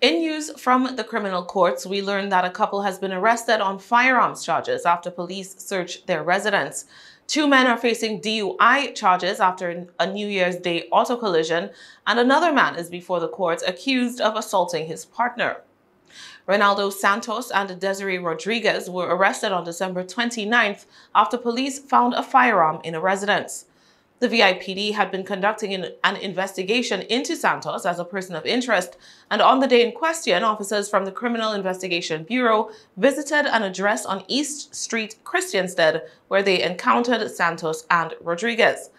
In news from the criminal courts, we learned that a couple has been arrested on firearms charges after police searched their residence. Two men are facing DUI charges after a New Year's Day auto collision, and another man is before the courts accused of assaulting his partner. Ronaldo Santos and Desiree Rodriguez were arrested on December 29th after police found a firearm in a residence. The VIPD had been conducting an investigation into Santos as a person of interest, and on the day in question, officers from the Criminal Investigation Bureau visited an address on East Street, Christiansted, where they encountered Santos and Rodriguez.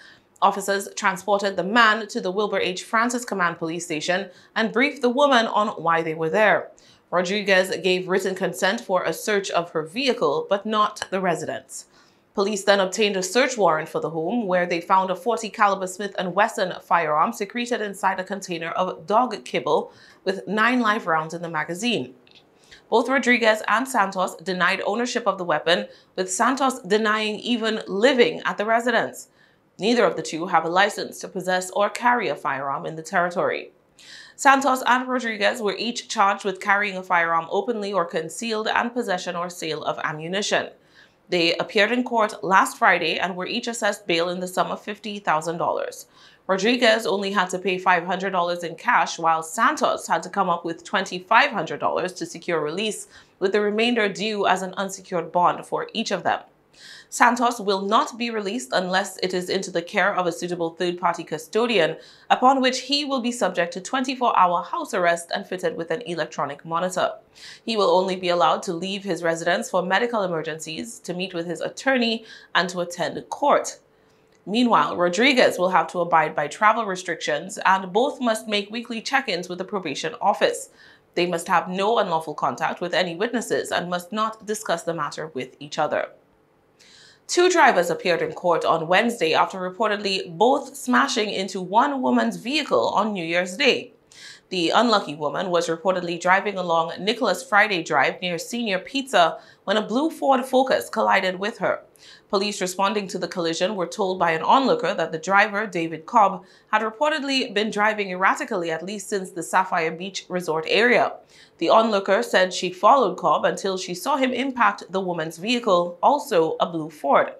Officers transported the man to the Wilbur H. Francis Command Police Station and briefed the woman on why they were there. Rodriguez gave written consent for a search of her vehicle, but not the residence. Police then obtained a search warrant for the home, where they found a .40 caliber Smith & Wesson firearm secreted inside a container of dog kibble with 9 live rounds in the magazine. Both Rodriguez and Santos denied ownership of the weapon, with Santos denying even living at the residence. Neither of the two have a license to possess or carry a firearm in the territory. Santos and Rodriguez were each charged with carrying a firearm openly or concealed and possession or sale of ammunition. They appeared in court last Friday and were each assessed bail in the sum of $50,000. Rodriguez only had to pay $500 in cash, while Santos had to come up with $2,500 to secure release, with the remainder due as an unsecured bond for each of them. Santos will not be released unless it is into the care of a suitable third-party custodian, upon which he will be subject to 24-hour house arrest and fitted with an electronic monitor. He will only be allowed to leave his residence for medical emergencies, to meet with his attorney, and to attend court. Meanwhile, Rodriguez will have to abide by travel restrictions, and both must make weekly check-ins with the probation office. They must have no unlawful contact with any witnesses and must not discuss the matter with each other. Two drivers appeared in court on Wednesday after reportedly both smashing into one woman's vehicle on New Year's Day. The unlucky woman was reportedly driving along Nicholas Friday Drive near Senior Pizza when a blue Ford Focus collided with her. Police responding to the collision were told by an onlooker that the driver, David Cobb, had reportedly been driving erratically at least since the Sapphire Beach Resort area. The onlooker said she followed Cobb until she saw him impact the woman's vehicle, also a blue Ford.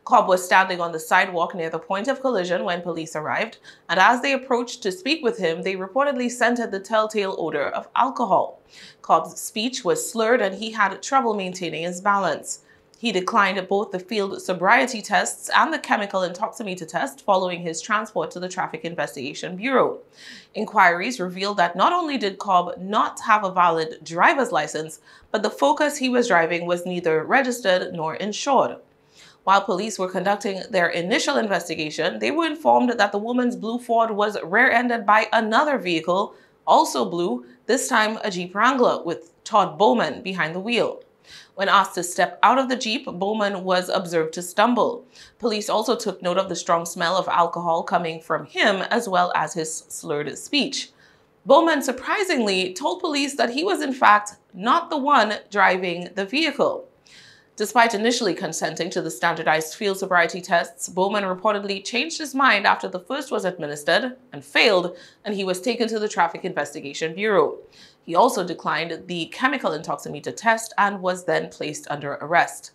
Cobb was standing on the sidewalk near the point of collision when police arrived, and as they approached to speak with him, they reportedly scented the telltale odor of alcohol. Cobb's speech was slurred and he had trouble maintaining his balance. He declined both the field sobriety tests and the chemical intoximeter test following his transport to the Traffic Investigation Bureau. Inquiries revealed that not only did Cobb not have a valid driver's license, but the Focus he was driving was neither registered nor insured. While police were conducting their initial investigation, they were informed that the woman's blue Ford was rear-ended by another vehicle, also blue, this time a Jeep Wrangler, with Todd Bowman behind the wheel. When asked to step out of the Jeep, Bowman was observed to stumble. Police also took note of the strong smell of alcohol coming from him, as well as his slurred speech. Bowman surprisingly told police that he was in fact not the one driving the vehicle. Despite initially consenting to the standardized field sobriety tests, Bowman reportedly changed his mind after the first was administered and failed, and he was taken to the Traffic Investigation Bureau. He also declined the chemical intoximeter test and was then placed under arrest.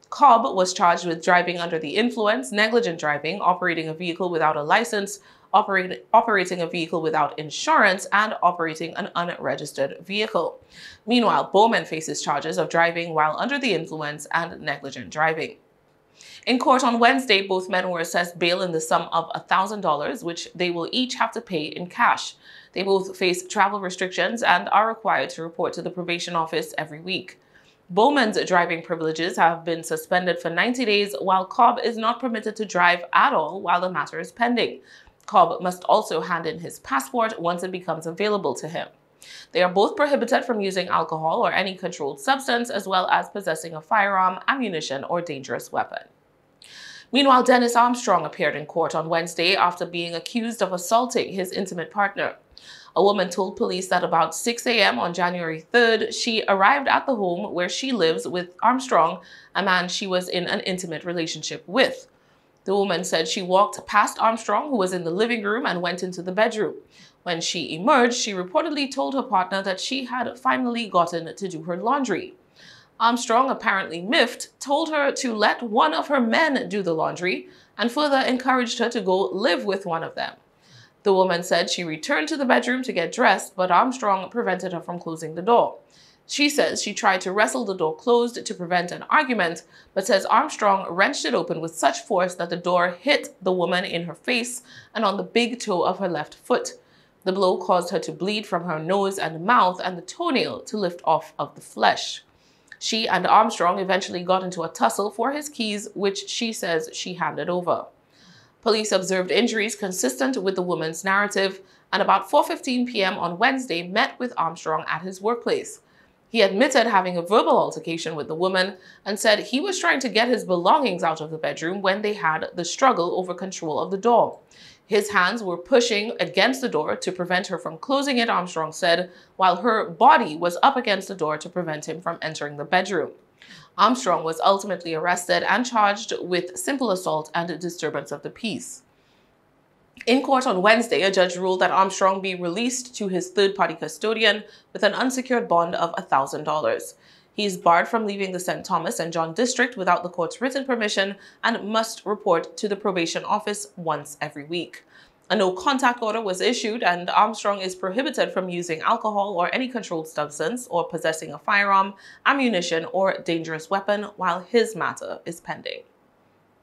Cobb was charged with driving under the influence, negligent driving, operating a vehicle without a license, operating a vehicle without insurance, and operating an unregistered vehicle. Meanwhile, Bowman faces charges of driving while under the influence and negligent driving. In court on Wednesday, both men were assessed bail in the sum of $1,000, which they will each have to pay in cash. They both face travel restrictions and are required to report to the probation office every week. Bowman's driving privileges have been suspended for 90 days, while Cobb is not permitted to drive at all while the matter is pending. Cobb must also hand in his passport once it becomes available to him. They are both prohibited from using alcohol or any controlled substance, as well as possessing a firearm, ammunition, or dangerous weapon. Meanwhile, Dennis Armstrong appeared in court on Wednesday after being accused of assaulting his intimate partner. A woman told police that about 6 a.m. on January 3rd, she arrived at the home where she lives with Armstrong, a man she was in an intimate relationship with. The woman said she walked past Armstrong, who was in the living room, and went into the bedroom. When she emerged, she reportedly told her partner that she had finally gotten to do her laundry. Armstrong, apparently miffed, told her to let one of her men do the laundry and further encouraged her to go live with one of them. The woman said she returned to the bedroom to get dressed, but Armstrong prevented her from closing the door. She says she tried to wrestle the door closed to prevent an argument, but says Armstrong wrenched it open with such force that the door hit the woman in her face and on the big toe of her left foot. The blow caused her to bleed from her nose and mouth and the toenail to lift off of the flesh. She and Armstrong eventually got into a tussle for his keys, which she says she handed over. Police observed injuries consistent with the woman's narrative and about 4:15 p.m. on Wednesday met with Armstrong at his workplace. He admitted having a verbal altercation with the woman and said he was trying to get his belongings out of the bedroom when they had the struggle over control of the door. His hands were pushing against the door to prevent her from closing it, Armstrong said, while her body was up against the door to prevent him from entering the bedroom. Armstrong was ultimately arrested and charged with simple assault and disturbance of the peace. In court on Wednesday, a judge ruled that Armstrong be released to his third-party custodian with an unsecured bond of $1,000. He is barred from leaving the St. Thomas and John district without the court's written permission and must report to the probation office once every week. A no-contact order was issued, and Armstrong is prohibited from using alcohol or any controlled substance or possessing a firearm, ammunition, or dangerous weapon while his matter is pending.